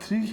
3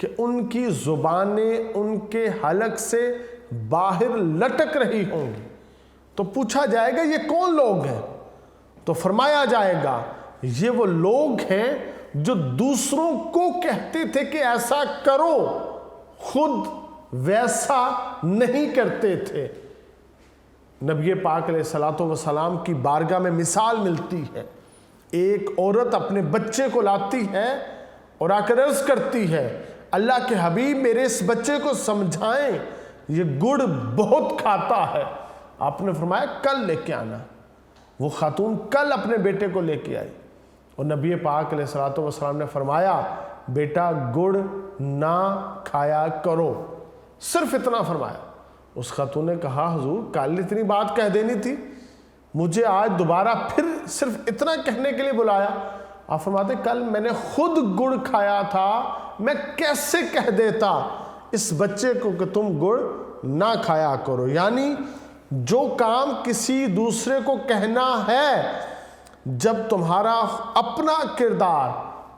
کہ ان کی زبانیں ان کے حلق سے باہر لٹک رہی ہوں گی۔ تو پوچھا جائے گا یہ کون لوگ ہیں؟ تو فرمایا جائے گا یہ وہ لوگ ہیں جو دوسروں کو کہتے تھے کہ ایسا کرو، خود ویسا نہیں کرتے تھے۔ نبی پاک علیہ الصلوۃ والسلام کی بارگاہ میں مثال ملتی ہے، ایک عورت اپنے بچے کو لاتی ہے اور آ کر عرض کرتی ہے اللہ کے حبیب میرے اس بچے کو سمجھائیں، یہ گڑ بہت کھاتا ہے۔ آپ نے فرمایا کل لے کے آنا۔ وہ خاتون کل اپنے بیٹے کو لے کے آئی اور نبی پاک علیہ الصلوۃ والسلام نے فرمایا بیٹا گڑ نہ کھایا کرو، صرف اتنا فرمایا۔ اس خاتون نے کہا حضور کل اتنی بات کہہ دینی تھی، مجھے آج دوبارہ پھر صرف اتنا کہنے کے لیے بلایا۔ آپ فرماتے کل میں نے خود گڑ کھایا تھا، میں کیسے کہہ دیتا اس بچے کو کہ تم گڑ نہ کھایا کرو۔ یعنی جو کام کسی دوسرے کو کہنا ہے، جب تمہارا اپنا کردار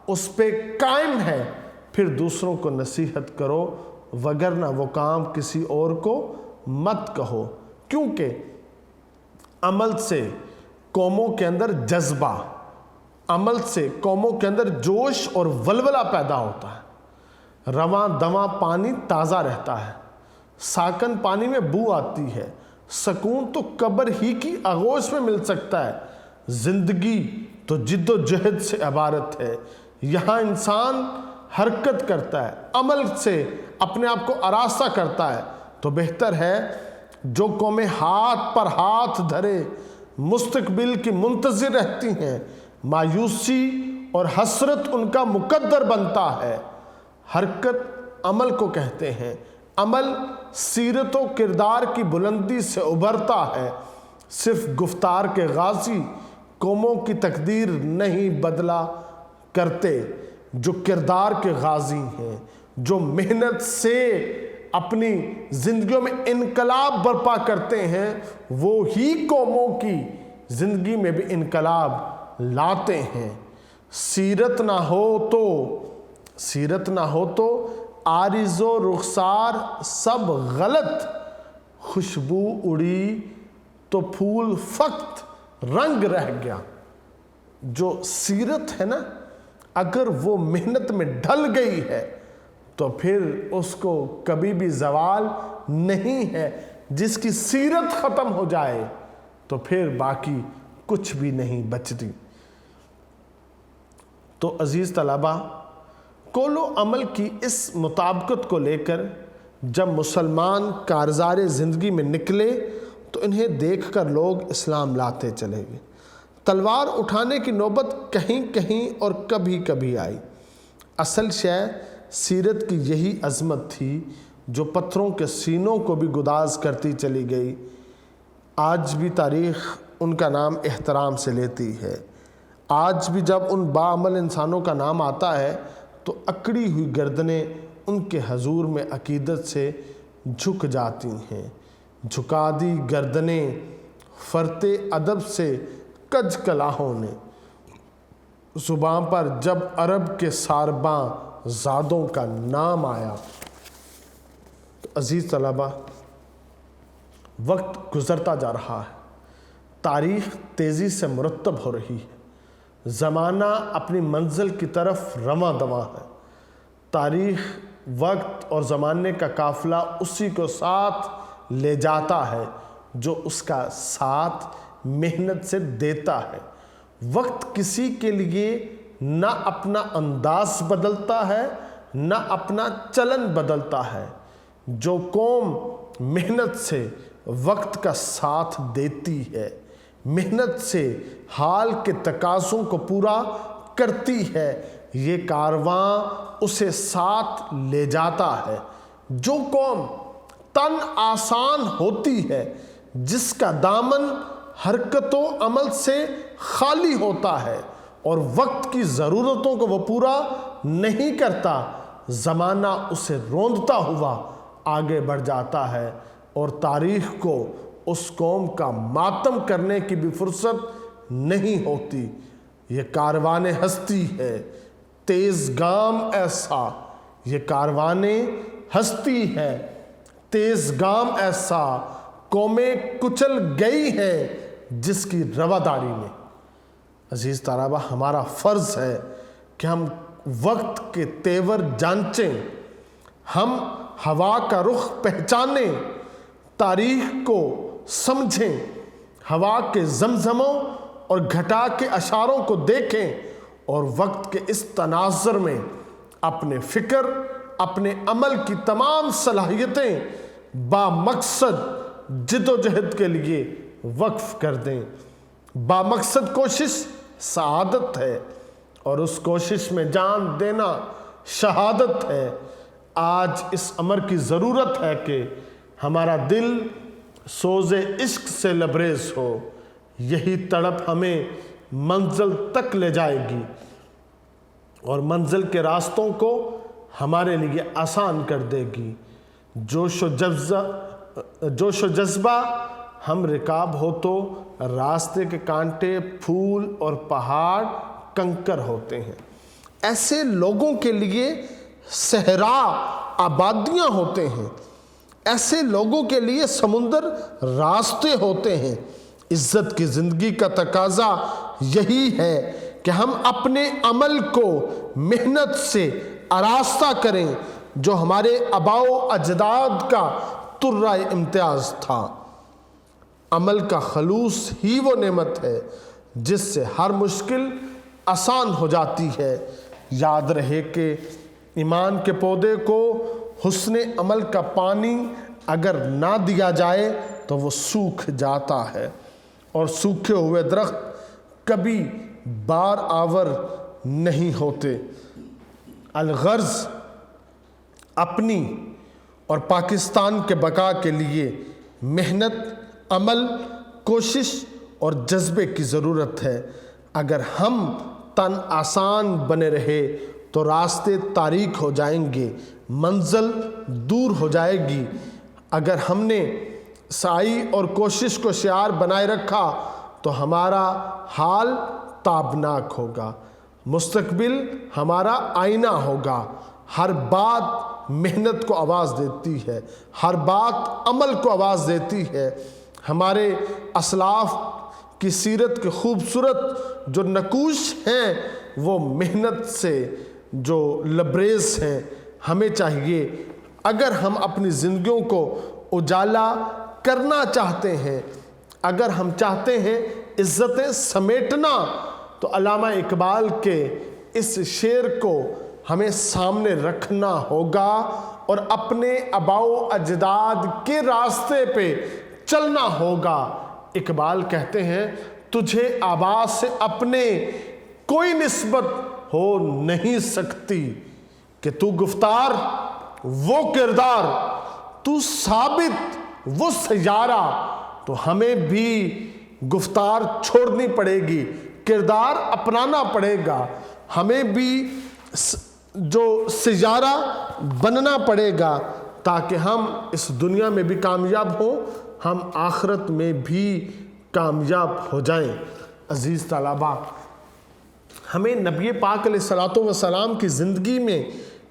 اس پہ قائم ہے پھر دوسروں کو نصیحت کرو، وگرنہ وہ کام کسی اور کو مت کہو، کیونکہ عمل سے قوموں کے اندر جذبہ، عمل سے قوموں کے اندر جوش اور ولولہ پیدا ہوتا ہے۔ رواں دواں پانی تازہ رہتا ہے، ساکن پانی میں بو آتی ہے، سکون تو قبر ہی کی آغوش میں مل سکتا ہے۔ زندگی تو جد و جہد سے عبارت ہے، یہاں انسان حرکت کرتا ہے، عمل سے اپنے آپ کو آراستہ کرتا ہے۔ تو بہتر ہے جو قومیں ہاتھ پر ہاتھ دھرے مستقبل کی منتظر رہتی ہیں، مایوسی اور حسرت ان کا مقدر بنتا ہے۔ حرکت عمل کو کہتے ہیں، عمل سیرت و کردار کی بلندی سے ابھرتا ہے۔ صرف گفتار کے غازی قوموں کی تقدیر نہیں بدلا کرتے، جو کردار کے غازی ہیں، جو محنت سے اپنی زندگیوں میں انقلاب برپا کرتے ہیں، وہ ہی قوموں کی زندگی میں بھی انقلاب لاتے ہیں۔ سیرت نہ ہو تو عارض و رخسار سب غلط، خوشبو اڑی تو پھول فقط رنگ رہ گیا۔ جو سیرت ہے نا، اگر وہ محنت میں ڈھل گئی ہے تو پھر اس کو کبھی بھی زوال نہیں ہے۔ جس کی سیرت ختم ہو جائے تو پھر باقی کچھ بھی نہیں بچتی۔ تو عزیز طلبہ، قول و عمل کی اس مطابقت کو لے کر جب مسلمان کارزار زندگی میں نکلے تو انہیں دیکھ کر لوگ اسلام لاتے چلے گئے۔ تلوار اٹھانے کی نوبت کہیں کہیں اور کبھی کبھی آئی۔ اصل شے سیرت کی یہی عظمت تھی جو پتھروں کے سینوں کو بھی گداز کرتی چلی گئی۔ آج بھی تاریخ ان کا نام احترام سے لیتی ہے۔ آج بھی جب ان باعمل انسانوں کا نام آتا ہے تو اکڑی ہوئی گردنیں ان کے حضور میں عقیدت سے جھک جاتی ہیں۔ جھکا دی گردنیں فرتے ادب سے کج کلاہوں نے، زباں پر جب عرب کے سارباں زادوں کا نام آیا۔ تو عزیز طلبہ، وقت گزرتا جا رہا ہے، تاریخ تیزی سے مرتب ہو رہی ہے، زمانہ اپنی منزل کی طرف رواں دواں ہے۔ تاریخ، وقت اور زمانے کا قافلہ اسی کو ساتھ لے جاتا ہے جو اس کا ساتھ محنت سے دیتا ہے۔ وقت کسی کے لیے نہ اپنا انداز بدلتا ہے نہ اپنا چلن بدلتا ہے۔ جو قوم محنت سے وقت کا ساتھ دیتی ہے، محنت سے حال کے تقاضوں کو پورا کرتی ہے، یہ کارواں اسے ساتھ لے جاتا ہے۔ جو قوم تن آسان ہوتی ہے، جس کا دامن حرکت و عمل سے خالی ہوتا ہے اور وقت کی ضرورتوں کو وہ پورا نہیں کرتا، زمانہ اسے روندتا ہوا آگے بڑھ جاتا ہے اور تاریخ کو اس قوم کا ماتم کرنے کی بھی فرصت نہیں ہوتی۔ یہ کاروان ہستی ہے، تیز گام ایسا یہ کاروان ہستی ہے، تیز گام ایسا قومیں کچل گئی ہیں جس کی رواداری میں۔ عزیز طلبہ، ہمارا فرض ہے کہ ہم وقت کے تیور جانچیں، ہم ہوا کا رخ پہچانیں، تاریخ کو سمجھیں، ہوا کے زمزموں اور گھٹا کے اشاروں کو دیکھیں اور وقت کے اس تناظر میں اپنے فکر، اپنے عمل کی تمام صلاحیتیں بامقصد جد و جہد کے لیے وقف کر دیں۔ بامقصد کوشش سعادت ہے اور اس کوشش میں جان دینا شہادت ہے۔ آج اس امر کی ضرورت ہے کہ ہمارا دل سوز عشق سے لبریز ہو، یہی تڑپ ہمیں منزل تک لے جائے گی اور منزل کے راستوں کو ہمارے لیے آسان کر دے گی۔ جوش و جذبہ ہم رکاب ہو تو راستے کے کانٹے پھول اور پہاڑ کنکر ہوتے ہیں۔ ایسے لوگوں کے لیے صحرا آبادیاں ہوتے ہیں، ایسے لوگوں کے لیے سمندر راستے ہوتے ہیں۔ عزت کی زندگی کا تقاضا یہی ہے کہ ہم اپنے عمل کو محنت سے آراستہ کریں جو ہمارے آباء و اجداد کا ترہ امتیاز تھا۔ عمل کا خلوص ہی وہ نعمت ہے جس سے ہر مشکل آسان ہو جاتی ہے۔ یاد رہے کہ ایمان کے پودے کو حسن عمل کا پانی اگر نہ دیا جائے تو وہ سوکھ جاتا ہے، اور سوکھے ہوئے درخت کبھی بار آور نہیں ہوتے۔ الغرض اپنی اور پاکستان کے بقا کے لیے محنت، عمل، کوشش اور جذبے کی ضرورت ہے۔ اگر ہم تن آسان بنے رہے تو راستے تاریک ہو جائیں گے، منزل دور ہو جائے گی۔ اگر ہم نے سعی اور کوشش کو شعار بنائے رکھا تو ہمارا حال تابناک ہوگا، مستقبل ہمارا آئینہ ہوگا۔ ہر بات محنت کو آواز دیتی ہے، ہر بات عمل کو آواز دیتی ہے۔ ہمارے اسلاف کی سیرت کے خوبصورت جو نقوش ہیں وہ محنت سے جو لبریز ہیں۔ ہمیں چاہیے اگر ہم اپنی زندگیوں کو اجالا کرنا چاہتے ہیں، اگر ہم چاہتے ہیں عزتیں سمیٹنا، تو علامہ اقبال کے اس شعر کو ہمیں سامنے رکھنا ہوگا اور اپنے آباء و اجداد کے راستے پہ چلنا ہوگا۔ اقبال کہتے ہیں تجھے آبا سے اپنے کوئی نسبت ہو نہیں سکتی کہ تو گفتار وہ کردار، تو ثابت وہ سیارہ۔ تو ہمیں بھی گفتار چھوڑنی پڑے گی، کردار اپنانا پڑے گا، ہمیں بھی جو سیارہ بننا پڑے گا تاکہ ہم اس دنیا میں بھی کامیاب ہوں، ہم آخرت میں بھی کامیاب ہو جائیں۔ عزیز طلبہ، ہمیں نبی پاک علیہ الصلوۃ والسلام کی زندگی میں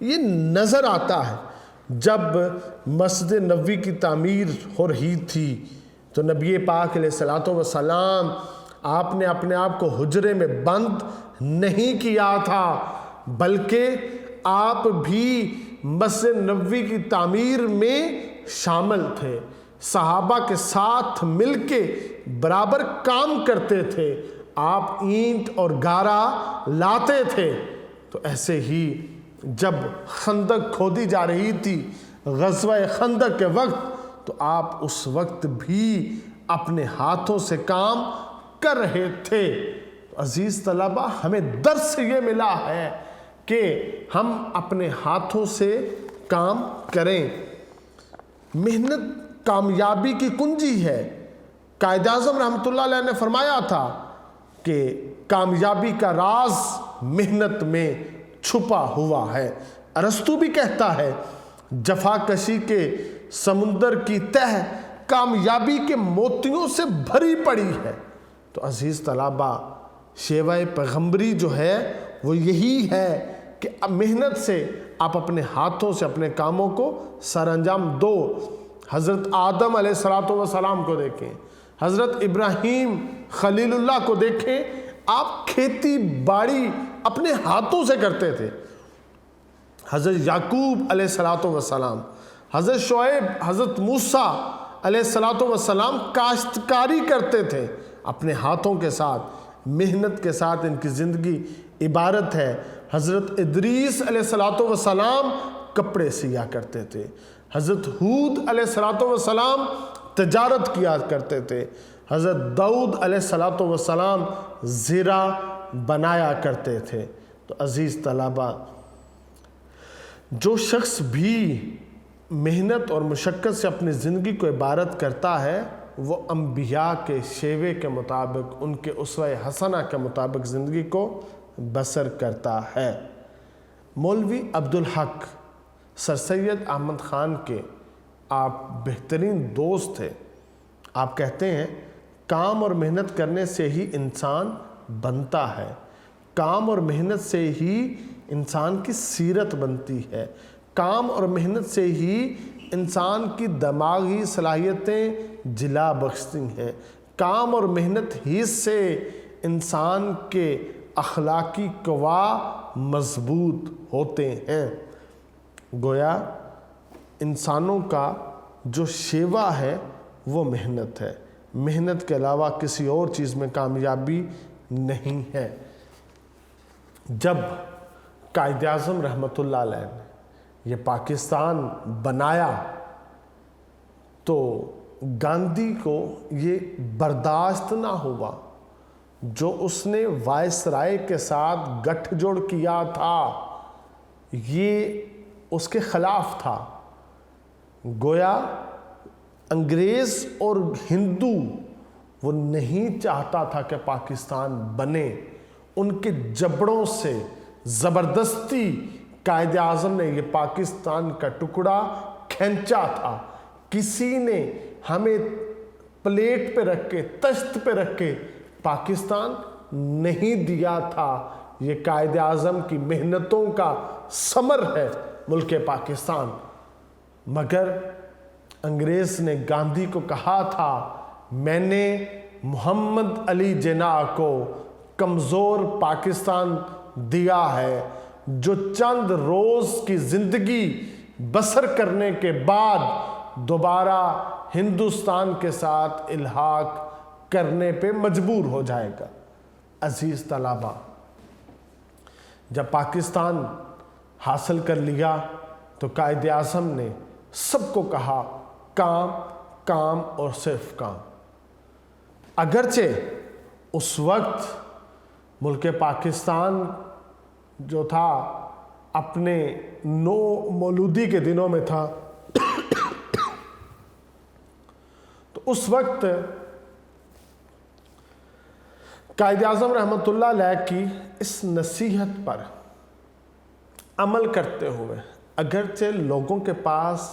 یہ نظر آتا ہے۔ جب مسجد نبوی کی تعمیر ہو رہی تھی تو نبی پاک علیہ الصلوۃ والسلام آپ نے اپنے آپ کو حجرے میں بند نہیں کیا تھا، بلکہ آپ بھی مسجد نبوی کی تعمیر میں شامل تھے، صحابہ کے ساتھ مل کے برابر کام کرتے تھے۔ آپ اینٹ اور گارا لاتے تھے۔ تو ایسے ہی جب خندق کھودی جا رہی تھی، غزوہ خندق کے وقت، تو آپ اس وقت بھی اپنے ہاتھوں سے کام کر رہے تھے۔ عزیز طلبہ، ہمیں درس یہ ملا ہے کہ ہم اپنے ہاتھوں سے کام کریں۔ محنت کامیابی کی کنجی ہے۔ قائد اعظم رحمۃ اللہ علیہ نے فرمایا تھا کہ کامیابی کا راز محنت میں چھپا ہوا ہے۔ ارسطو بھی کہتا ہے جفا کشی کے سمندر کی تہ کامیابی کے موتیوں سے بھری پڑی ہے۔ تو عزیز طلبہ، شیوہ پیغمبری جو ہے وہ یہی ہے کہ محنت سے آپ اپنے ہاتھوں سے اپنے کاموں کو سر انجام دو۔ حضرت آدم علیہ السلام کو دیکھیں، حضرت ابراہیم خلیل اللہ کو دیکھیں، آپ کھیتی باڑی اپنے ہاتھوں سے کرتے تھے۔ حضرت یعقوب علیہ السلام، حضرت شعیب، حضرت موسیٰ علیہ السلام کاشتکاری کرتے تھے اپنے ہاتھوں کے ساتھ، محنت کے ساتھ ان کی زندگی عبارت ہے۔ حضرت ادریس علیہ السلام کپڑے سیا کرتے تھے۔ حضرت ہود علیہ السلام تجارت کیا کرتے تھے۔ حضرت داؤد علیہ السلام زرع بنایا کرتے تھے۔ تو عزیز طلبہ، جو شخص بھی محنت اور مشقت سے اپنی زندگی کو عبارت کرتا ہے، وہ انبیاء کے شیوے کے مطابق، ان کے اسوہ حسنہ کے مطابق زندگی کو بسر کرتا ہے۔ مولوی عبدالحق سر سید احمد خان کے آپ بہترین دوست تھے۔ آپ کہتے ہیں کام اور محنت کرنے سے ہی انسان بنتا ہے، کام اور محنت سے ہی انسان کی سیرت بنتی ہے، کام اور محنت سے ہی انسان کی دماغی صلاحیتیں جلا بخشتی ہیں، کام اور محنت ہی سے انسان کے اخلاقی قوا مضبوط ہوتے ہیں۔ گویا انسانوں کا جو شیوا ہے وہ محنت ہے، محنت کے علاوہ کسی اور چیز میں کامیابی نہیں ہے۔ جب قائد اعظم رحمۃ اللہ علیہ نے یہ پاکستان بنایا تو گاندھی کو یہ برداشت نہ ہوا، جو اس نے وائس رائے کے ساتھ گٹھ جوڑ کیا تھا یہ اس کے خلاف تھا۔ گویا انگریز اور ہندو وہ نہیں چاہتا تھا کہ پاکستان بنے، ان کے جبڑوں سے زبردستی قائد اعظم نے یہ پاکستان کا ٹکڑا کھینچا تھا۔ کسی نے ہمیں پلیٹ پہ رکھ کے، تشت پہ رکھ کے پاکستان نہیں دیا تھا۔ یہ قائد اعظم کی محنتوں کا ثمر ہے ملک پاکستان۔ مگر انگریز نے گاندھی کو کہا تھا، میں نے محمد علی جناح کو کمزور پاکستان دیا ہے، جو چند روز کی زندگی بسر کرنے کے بعد دوبارہ ہندوستان کے ساتھ الحاق کرنے پہ مجبور ہو جائے گا۔ عزیز طلبہ، جب پاکستان حاصل کر لیا تو قائد اعظم نے سب کو کہا کام، کام اور صرف کام۔ اگرچہ اس وقت ملک پاکستان جو تھا اپنے نو مولودی کے دنوں میں تھا، تو اس وقت قائد اعظم رحمۃ اللہ علیہ کی اس نصیحت پر عمل کرتے ہوئے، اگرچہ لوگوں کے پاس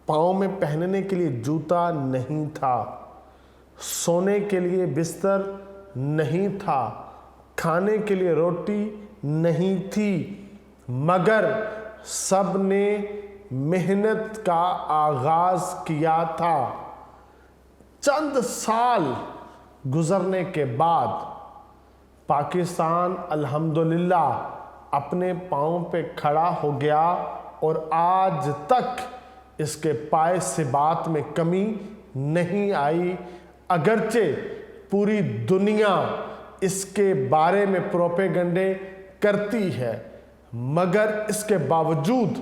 پاؤں میں پہننے کے لیے جوتا نہیں تھا، سونے کے لیے بستر نہیں تھا، کھانے کے لیے روٹی نہیں تھی، مگر سب نے محنت کا آغاز کیا تھا۔ چند سال گزرنے کے بعد پاکستان الحمدللہ اپنے پاؤں پہ کھڑا ہو گیا، اور آج تک اس کے پائے ثبات میں کمی نہیں آئی۔ اگرچہ پوری دنیا اس کے بارے میں پروپیگنڈے کرتی ہے، مگر اس کے باوجود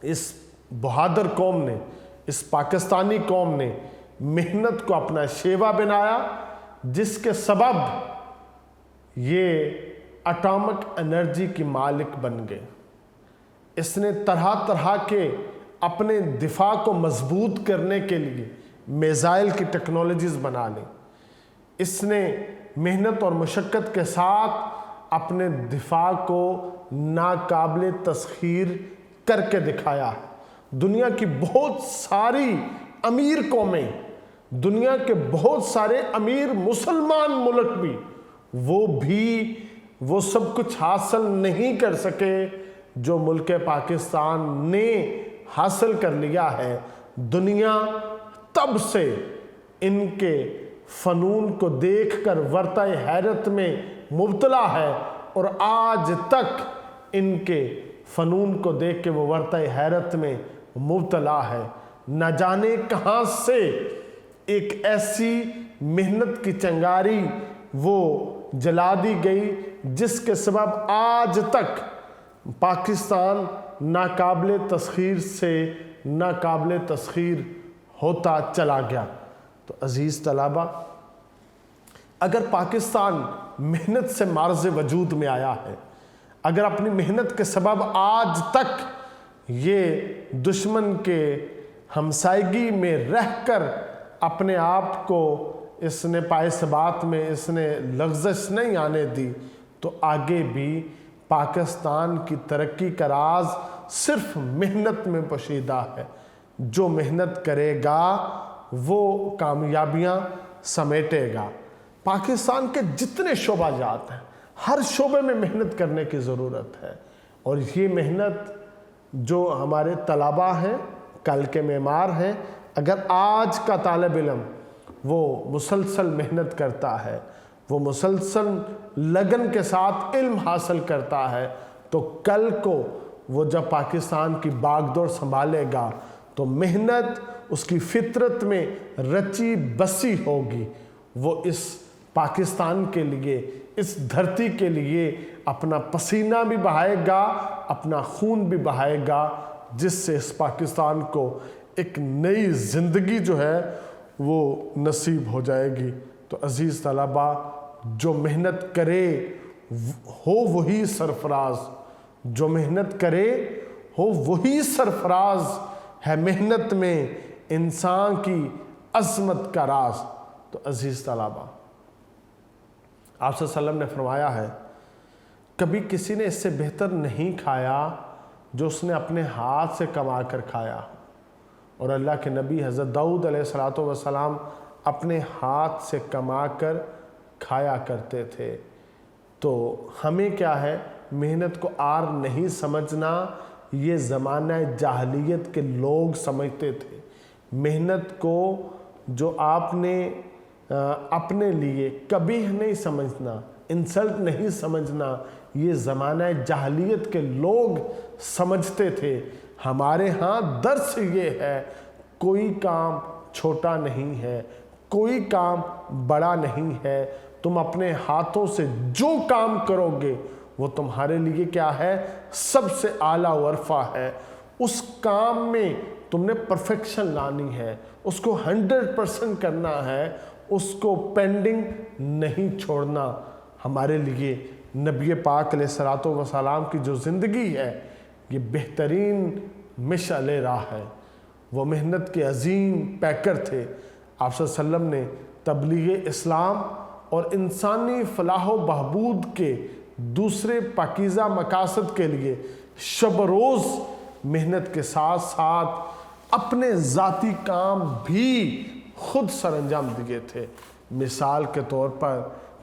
اس بہادر قوم نے، اس پاکستانی قوم نے محنت کو اپنا شیوا بنایا، جس کے سبب یہ اٹامک انرجی کی مالک بن گئے۔ اس نے طرح طرح کے اپنے دفاع کو مضبوط کرنے کے لیے میزائل کی ٹیکنالوجیز بنا لی۔ اس نے محنت اور مشقت کے ساتھ اپنے دفاع کو ناقابل تسخیر کر کے دکھایا۔ دنیا کی بہت ساری امیر قومیں، دنیا کے بہت سارے امیر مسلمان ملک بھی وہ سب کچھ حاصل نہیں کر سکے جو ملک پاکستان نے حاصل کر لیا ہے، دنیا تب سے ان کے فنون کو دیکھ کر ورطہ حیرت میں مبتلا ہے، اور آج تک ان کے فنون کو دیکھ کے وہ ورطہ حیرت میں مبتلا ہے۔ نہ جانے کہاں سے ایک ایسی محنت کی چنگاری وہ جلا دی گئی جس کے سبب آج تک پاکستان ناقابل تسخیر سے ناقابل تسخیر ہوتا چلا گیا۔ تو عزیز طلبہ، اگر پاکستان محنت سے معرض وجود میں آیا ہے، اگر اپنی محنت کے سبب آج تک یہ دشمن کے ہمسائیگی میں رہ کر اپنے آپ کو اس نے پائے ثبات میں اس نے لغزش نہیں آنے دی، تو آگے بھی پاکستان کی ترقی کا راز صرف محنت میں پوشیدہ ہے۔ جو محنت کرے گا وہ کامیابیاں سمیٹے گا۔ پاکستان کے جتنے شعبہ جات ہیں، ہر شعبے میں محنت کرنے کی ضرورت ہے، اور یہ محنت جو ہمارے طلبہ ہیں، کل کے معمار ہیں، اگر آج کا طالب علم وہ مسلسل محنت کرتا ہے، وہ مسلسل لگن کے ساتھ علم حاصل کرتا ہے، تو کل کو وہ جب پاکستان کی باغ دوڑ سنبھالے گا تو محنت اس کی فطرت میں رچی بسی ہوگی۔ وہ اس پاکستان کے لیے، اس دھرتی کے لیے اپنا پسینہ بھی بہائے گا، اپنا خون بھی بہائے گا، جس سے اس پاکستان کو ایک نئی زندگی جو ہے وہ نصیب ہو جائے گی۔ تو عزیز طلبہ، جو محنت کرے ہو وہی سرفراز، جو محنت کرے ہو وہی سرفراز ہے، محنت میں انسان کی عظمت کا راز۔ تو عزیز طلبہ، آپ صلی اللہ علیہ وسلم نے فرمایا ہے، کبھی کسی نے اس سے بہتر نہیں کھایا جو اس نے اپنے ہاتھ سے کما کر کھایا۔ اور اللہ کے نبی حضرت داؤد علیہ السلام اپنے ہاتھ سے کما کر کھایا کرتے تھے۔ تو ہمیں کیا ہے، محنت کو آر نہیں سمجھنا۔ یہ زمانہ جاہلیت کے لوگ سمجھتے تھے۔ محنت کو جو آپ نے اپنے لیے کبھی نہیں سمجھنا، انسلٹ نہیں سمجھنا، یہ زمانہ جاہلیت کے لوگ سمجھتے تھے۔ ہمارے ہاں درس یہ ہے، کوئی کام چھوٹا نہیں ہے، کوئی کام بڑا نہیں ہے۔ تم اپنے ہاتھوں سے جو کام کرو گے وہ تمہارے لیے کیا ہے، سب سے اعلیٰ ورفہ ہے۔ اس کام میں تم نے پرفیکشن لانی ہے، اس کو 100% کرنا ہے، اس کو پینڈنگ نہیں چھوڑنا۔ ہمارے لیے نبی پاک علیہ السلام کی جو زندگی ہے، یہ بہترین مشعل راہ ہے۔ وہ محنت کے عظیم پیکر تھے۔ آپ صلی اللہ علیہ وسلم نے تبلیغ اسلام اور انسانی فلاح و بہبود کے دوسرے پاکیزہ مقاصد کے لیے شب روز محنت کے ساتھ ساتھ اپنے ذاتی کام بھی خود سر انجام دیے تھے۔ مثال کے طور پر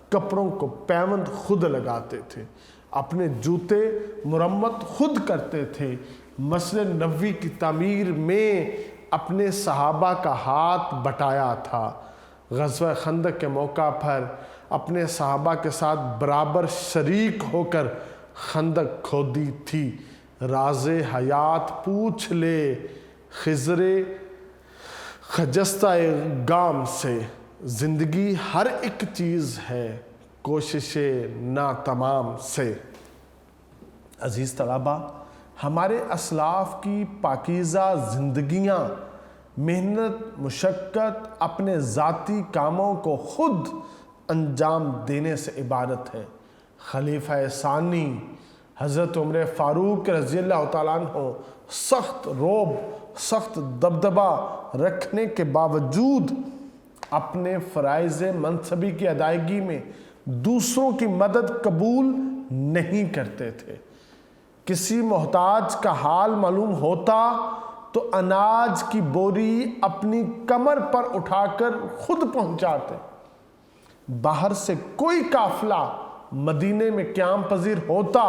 کپڑوں کو پیوند خود لگاتے تھے، اپنے جوتے مرمت خود کرتے تھے، مسجد نبوی کی تعمیر میں اپنے صحابہ کا ہاتھ بٹایا تھا، غزوہ خندق کے موقع پر اپنے صحابہ کے ساتھ برابر شریک ہو کر خندق کھودی تھی۔ راز حیات پوچھ لے خضر خجستہ گام سے، زندگی ہر ایک چیز ہے کوشش ناتمام سے۔ عزیز طلبہ، ہمارے اسلاف کی پاکیزہ زندگیاں محنت، مشقت، اپنے ذاتی کاموں کو خود انجام دینے سے عبارت ہے۔ خلیفہ ثانی حضرت عمر فاروق رضی اللہ تعالیٰ عنہ سخت رعب، سخت دبدبہ رکھنے کے باوجود اپنے فرائض منصبی کی ادائیگی میں دوسروں کی مدد قبول نہیں کرتے تھے۔ کسی محتاج کا حال معلوم ہوتا تو اناج کی بوری اپنی کمر پر اٹھا کر خود پہنچاتے۔ باہر سے کوئی قافلہ مدینے میں قیام پذیر ہوتا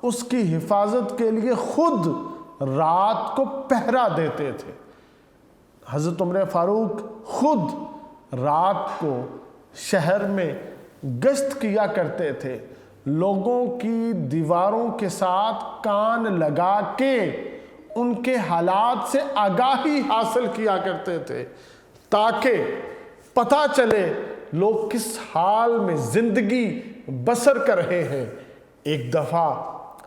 اس کی حفاظت کے لیے خود رات کو پہرا دیتے تھے۔ حضرت عمر فاروق خود رات کو شہر میں گشت کیا کرتے تھے، لوگوں کی دیواروں کے ساتھ کان لگا کے ان کے حالات سے آگاہی حاصل کیا کرتے تھے تاکہ پتہ چلے لوگ کس حال میں زندگی بسر کر رہے ہیں۔ ایک دفعہ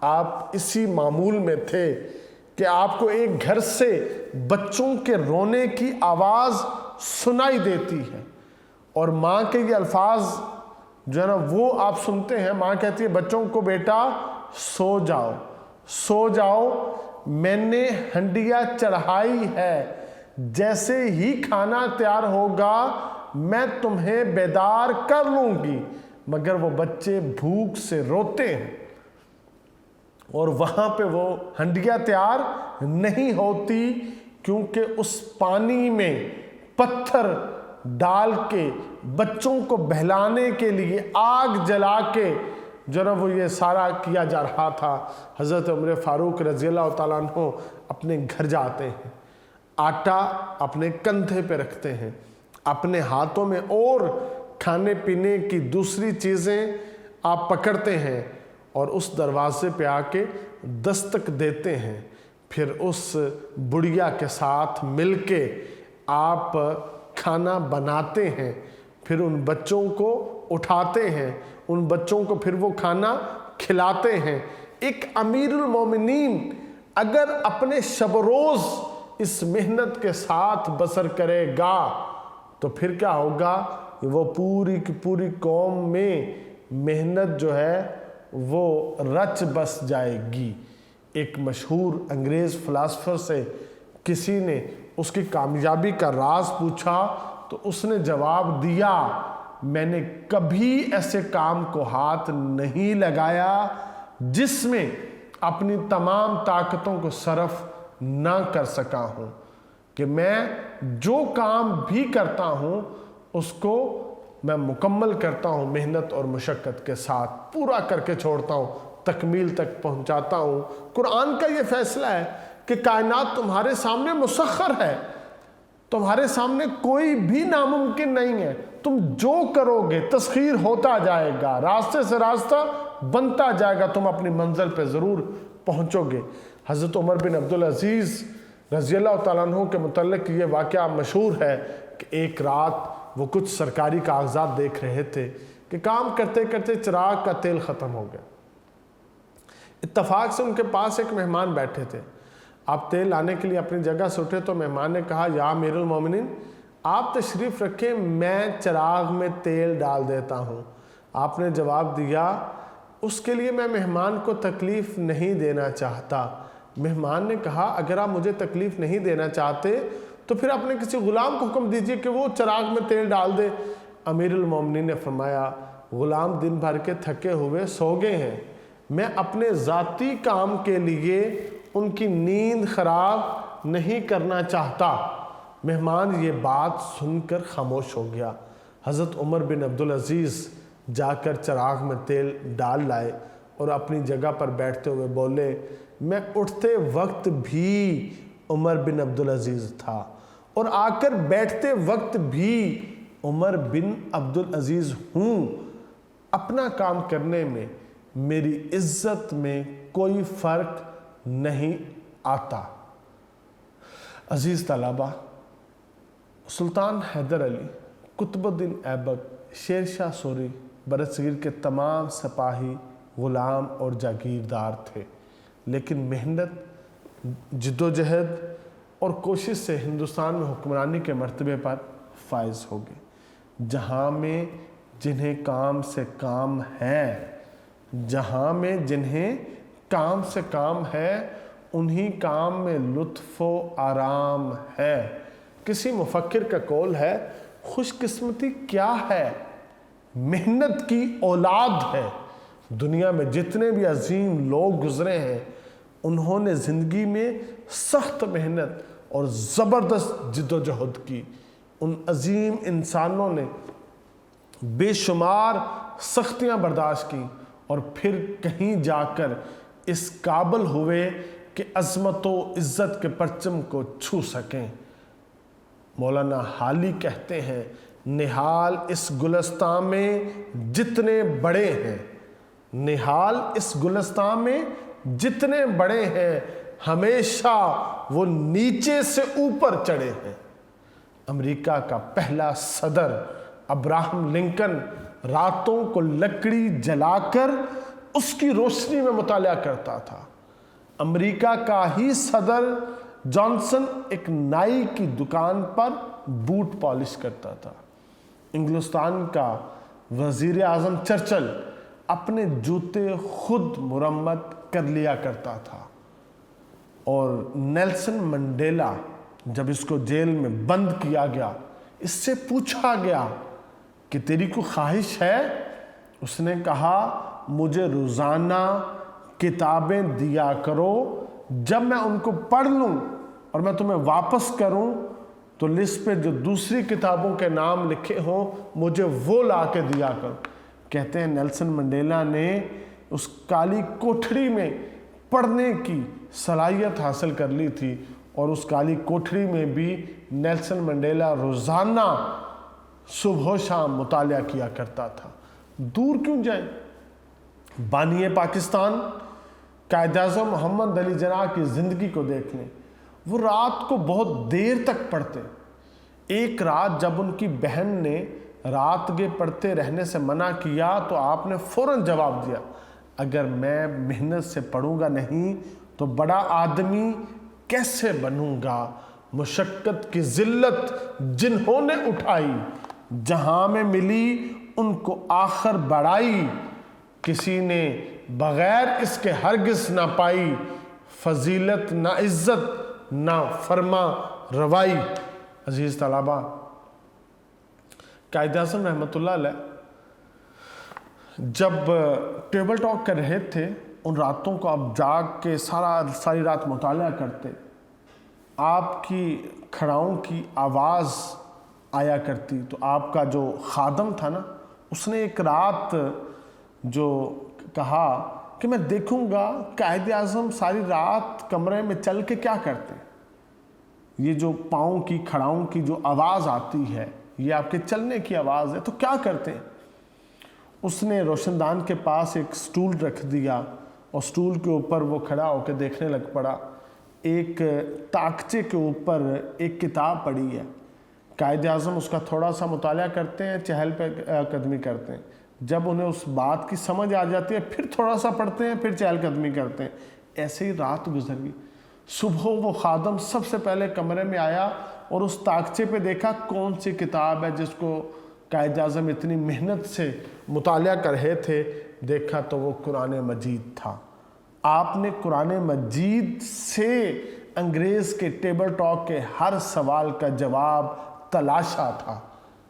آپ اسی معمول میں تھے کہ آپ کو ایک گھر سے بچوں کے رونے کی آواز سنائی دیتی ہے، اور ماں کے یہ الفاظ جو ہے نا وہ آپ سنتے ہیں، ماں کہتی ہے بچوں کو بیٹا سو جاؤ سو جاؤ، میں نے ہنڈیا چڑھائی ہے، جیسے ہی کھانا تیار ہوگا میں تمہیں بیدار کر لوں گی۔ مگر وہ بچے بھوک سے روتے ہیں اور وہاں پہ وہ ہنڈیا تیار نہیں ہوتی، کیونکہ اس پانی میں پتھر ڈال کے بچوں کو بہلانے کے لیے آگ جلا کے جو نا وہ یہ سارا کیا جا رہا تھا۔ حضرت عمر فاروق رضی اللہ تعالیٰ عنہ اپنے گھر جاتے ہیں، آٹا اپنے کندھے پہ رکھتے ہیں، اپنے ہاتھوں میں اور کھانے پینے کی دوسری چیزیں آپ پکڑتے ہیں اور اس دروازے پہ آ کے دستک دیتے ہیں۔ پھر اس بڑھیا کے ساتھ مل کے آپ کھانا بناتے ہیں، پھر ان بچوں کو اٹھاتے ہیں، ان بچوں کو پھر وہ کھانا کھلاتے ہیں۔ ایک امیر المومنین اگر اپنے شب و روز اس محنت کے ساتھ بسر کرے گا تو پھر کیا ہوگا، وہ پوری کی پوری قوم میں محنت جو ہے وہ رچ بس جائے گی۔ ایک مشہور انگریز فلاسفر سے کسی نے اس کی کامیابی کا راز پوچھا تو اس نے جواب دیا، میں نے کبھی ایسے کام کو ہاتھ نہیں لگایا جس میں اپنی تمام طاقتوں کو صرف نہ کر سکا ہوں، کہ میں جو کام بھی کرتا ہوں اس کو میں مکمل کرتا ہوں، محنت اور مشقت کے ساتھ پورا کر کے چھوڑتا ہوں، تکمیل تک پہنچاتا ہوں۔ قرآن کا یہ فیصلہ ہے کہ کائنات تمہارے سامنے مسخر ہے، تمہارے سامنے کوئی بھی ناممکن نہیں ہے، تم جو کرو گے تسخیر ہوتا جائے گا، راستے سے راستہ بنتا جائے گا، تم اپنی منزل پہ ضرور پہنچو گے۔ حضرت عمر بن عبدالعزیز رضی اللہ تعالیٰ عنہ کے متعلق یہ واقعہ مشہور ہے کہ ایک رات وہ کچھ سرکاری کاغذات دیکھ رہے تھے کہ کام کرتے کرتے چراغ کا تیل ختم ہو گیا۔ اتفاق سے ان کے پاس ایک مہمان بیٹھے تھے، آپ تیل لانے کے لیے اپنی جگہ سے اٹھے تو مہمان نے کہا، یا امیر المومنین آپ تشریف رکھیں، میں چراغ میں تیل ڈال دیتا ہوں۔ آپ نے جواب دیا، اس کے لیے میں مہمان کو تکلیف نہیں دینا چاہتا۔ مہمان نے کہا، اگر آپ مجھے تکلیف نہیں دینا چاہتے تو پھر اپنے کسی غلام کو حکم دیجئے کہ وہ چراغ میں تیل ڈال دے۔ امیر المومنین نے فرمایا، غلام دن بھر کے تھکے ہوئے سو گئے ہیں، میں اپنے ذاتی کام کے لیے ان کی نیند خراب نہیں کرنا چاہتا۔ مہمان یہ بات سن کر خاموش ہو گیا۔ حضرت عمر بن عبدالعزیز جا کر چراغ میں تیل ڈال لائے اور اپنی جگہ پر بیٹھتے ہوئے بولے، میں اٹھتے وقت بھی عمر بن عبدالعزیز تھا اور آ کر بیٹھتے وقت بھی عمر بن عبدالعزیز ہوں، اپنا کام کرنے میں میری عزت میں کوئی فرق نہیں آتا۔ عزیز طلبہ، سلطان حیدر علی، قطب الدین ایبک، شیر شاہ سوری برصغیر کے تمام سپاہی غلام اور جاگیردار تھے، لیکن محنت، جدوجہد اور کوشش سے ہندوستان میں حکمرانی کے مرتبے پر فائز ہو گئے۔ جہاں میں جنہیں کام سے کام ہے، جہاں میں جنہیں کام سے کام ہے، انہی کام میں لطف و آرام ہے۔ کسی مفکر کا قول ہے، خوش قسمتی کیا ہے؟ محنت کی اولاد ہے۔ دنیا میں جتنے بھی عظیم لوگ گزرے ہیں، انہوں نے زندگی میں سخت محنت اور زبردست جدوجہد کی۔ ان عظیم انسانوں نے بے شمار سختیاں برداشت کی اور پھر کہیں جا کر اس قابل ہوئے کہ عظمت و عزت کے پرچم کو چھو سکیں۔ مولانا حالی کہتے ہیں نہال اس گلستان میں جتنے بڑے ہیں، نہال اس گلستان میں جتنے بڑے ہیں، ہمیشہ وہ نیچے سے اوپر چڑھے ہیں۔ امریکہ کا پہلا صدر ابراہم لنکن راتوں کو لکڑی جلا کر اس کی روشنی میں مطالعہ کرتا تھا۔ امریکہ کا ہی صدر جانسن ایک نائی کی دکان پر بوٹ پالش کرتا تھا۔ انگلستان کا وزیر اعظم چرچل اپنے جوتے خود مرمت کر لیا کرتا تھا، اور نیلسن منڈیلا جب اس کو جیل میں بند کیا گیا، اس سے پوچھا گیا کہ تیری کوئی خواہش ہے؟ اس نے کہا مجھے روزانہ کتابیں دیا کرو، جب میں ان کو پڑھ لوں اور میں تمہیں واپس کروں تو لسٹ پہ جو دوسری کتابوں کے نام لکھے ہوں مجھے وہ لا کے دیا کرو۔ کہتے ہیں نیلسن منڈیلا نے اس کالی کوٹھڑی میں پڑھنے کی صلاحیت حاصل کر لی تھی، اور اس کالی کوٹھڑی میں بھی نیلسن منڈیلا روزانہ صبح و شام مطالعہ کیا کرتا تھا۔ دور کیوں جائیں؟ بانی پاکستان قائد اعظم محمد علی جناح کی زندگی کو دیکھ لیں۔ وہ رات کو بہت دیر تک پڑھتے۔ ایک رات جب ان کی بہن نے رات گے پڑھتے رہنے سے منع کیا تو آپ نے فوراً جواب دیا، اگر میں محنت سے پڑھوں گا نہیں تو بڑا آدمی کیسے بنوں گا؟ مشقت کی ذلت جنہوں نے اٹھائی، جہاں میں ملی ان کو آخر بڑائی، کسی نے بغیر اس کے ہرگز نہ پائی، فضیلت نہ عزت نہ فرما روائی۔ عزیز طلبہ، قائد اعظم رحمۃ اللہ علیہ جب ٹیبل ٹاک کر رہے تھے، ان راتوں کو آپ جاگ کے ساری رات مطالعہ کرتے، آپ کی کھڑاؤں کی آواز آیا کرتی، تو آپ کا جو خادم تھا نا، اس نے ایک رات جو کہا کہ میں دیکھوں گا قائد اعظم ساری رات کمرے میں چل کے کیا کرتے، یہ جو پاؤں کی کھڑاؤں کی جو آواز آتی ہے یہ آپ کے چلنے کی آواز ہے، تو کیا کرتے؟ اس نے روشن دان کے پاس ایک سٹول رکھ دیا اور سٹول کے اوپر وہ کھڑا ہو کے دیکھنے لگ پڑا۔ ایک تاکچے کے اوپر ایک کتاب پڑھی ہے، قائد اعظم اس کا تھوڑا سا مطالعہ کرتے ہیں، چہل قدمی کرتے ہیں، جب انہیں اس بات کی سمجھ آ جاتی ہے پھر تھوڑا سا پڑھتے ہیں، پھر چہل قدمی کرتے ہیں۔ ایسے ہی رات گزر گئی۔ صبح وہ خادم سب سے پہلے کمرے میں آیا اور اس تاکچے پہ دیکھا کون سی کتاب ہے جس کو قائد اعظم اتنی محنت سے مطالعہ کر رہے تھے۔ دیکھا تو وہ قرآن مجید تھا۔ آپ نے قرآن مجید سے انگریز کے ٹیبل ٹاک کے ہر سوال کا جواب تلاشا تھا۔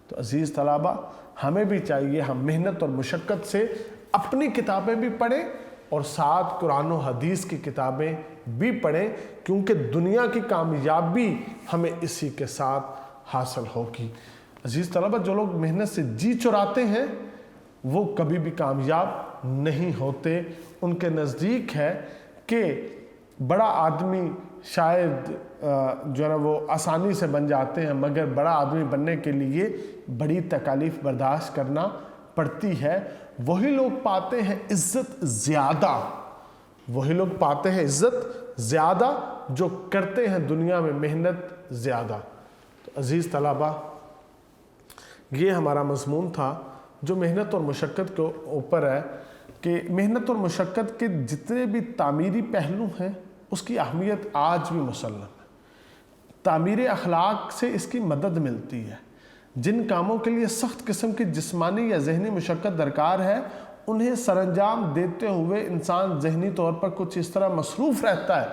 تو عزیز طلبہ، ہمیں بھی چاہیے ہم محنت اور مشقت سے اپنی کتابیں بھی پڑھیں اور ساتھ قرآن و حدیث کی کتابیں بھی پڑھیں، کیونکہ دنیا کی کامیابی ہمیں اسی کے ساتھ حاصل ہوگی۔ عزیز طلبہ، جو لوگ محنت سے جی چراتے ہیں وہ کبھی بھی کامیاب نہیں ہوتے۔ ان کے نزدیک ہے کہ بڑا آدمی شاید جو ہے نا وہ آسانی سے بن جاتے ہیں، مگر بڑا آدمی بننے کے لیے بڑی تکالیف برداشت کرنا پڑتی ہے۔ وہی لوگ پاتے ہیں عزت زیادہ، وہی لوگ پاتے ہیں عزت زیادہ جو کرتے ہیں دنیا میں محنت زیادہ۔ تو عزیز طلبہ، یہ ہمارا مضمون تھا جو محنت اور مشقت کے اوپر ہے، کہ محنت اور مشقت کے جتنے بھی تعمیری پہلو ہیں اس کی اہمیت آج بھی مسلم ہے۔ تعمیر اخلاق سے اس کی مدد ملتی ہے۔ جن کاموں کے لیے سخت قسم کی جسمانی یا ذہنی مشقت درکار ہے، انہیں سر انجام دیتے ہوئے انسان ذہنی طور پر کچھ اس طرح مصروف رہتا ہے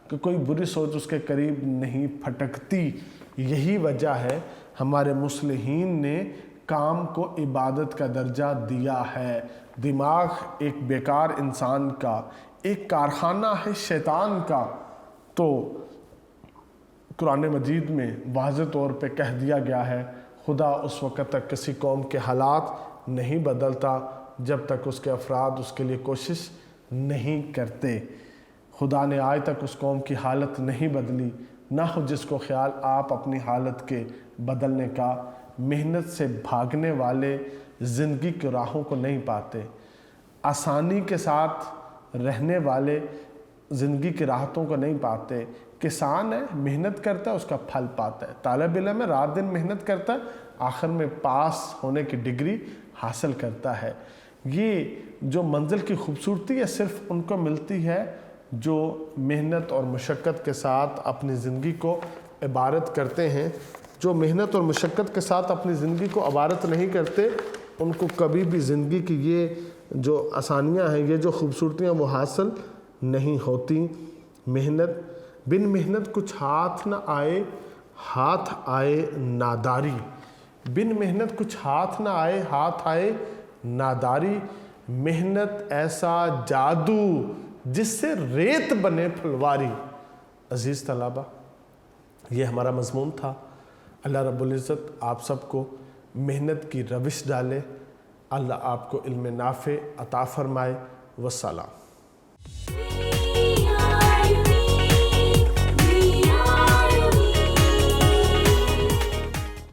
کہ کوئی بری سوچ اس کے قریب نہیں پھٹکتی۔ یہی وجہ ہے ہمارے مصلحین نے کام کو عبادت کا درجہ دیا ہے۔ دماغ ایک بیکار انسان کا، ایک کارخانہ ہے شیطان کا۔ تو قرآن مجید میں واضح طور پہ کہہ دیا گیا ہے، خدا اس وقت تک کسی قوم کے حالات نہیں بدلتا جب تک اس کے افراد اس کے لیے کوشش نہیں کرتے۔ خدا نے آج تک اس قوم کی حالت نہیں بدلی، نہ ہو جس کو خیال آپ اپنی حالت کے بدلنے کا۔ محنت سے بھاگنے والے زندگی کی راہوں کو نہیں پاتے، آسانی کے ساتھ رہنے والے زندگی کی راحتوں کو نہیں پاتے۔ کسان ہے، محنت کرتا ہے، اس کا پھل پاتا ہے۔ طالب علم ہے، رات دن محنت کرتا ہے، آخر میں پاس ہونے کی ڈگری حاصل کرتا ہے۔ یہ جو منزل کی خوبصورتی ہے صرف ان کو ملتی ہے جو محنت اور مشقت کے ساتھ اپنی زندگی کو عبارت کرتے ہیں۔ جو محنت اور مشقت کے ساتھ اپنی زندگی کو عبارت نہیں کرتے، ان کو کبھی بھی زندگی کی یہ جو آسانیاں ہیں، یہ جو خوبصورتیاں وہ حاصل نہیں ہوتی۔ بن محنت کچھ ہاتھ نہ آئے، ہاتھ آئے ناداری۔ بن محنت کچھ ہاتھ نہ آئے، ہاتھ آئے ناداری۔ محنت ایسا جادو جس سے ریت بنے پھلواری۔ عزیز طلبہ، یہ ہمارا مضمون تھا۔ اللہ رب العزت آپ سب کو محنت کی روش ڈالے۔ اللہ آپ کو علم نافع عطا فرمائے۔ والسلام۔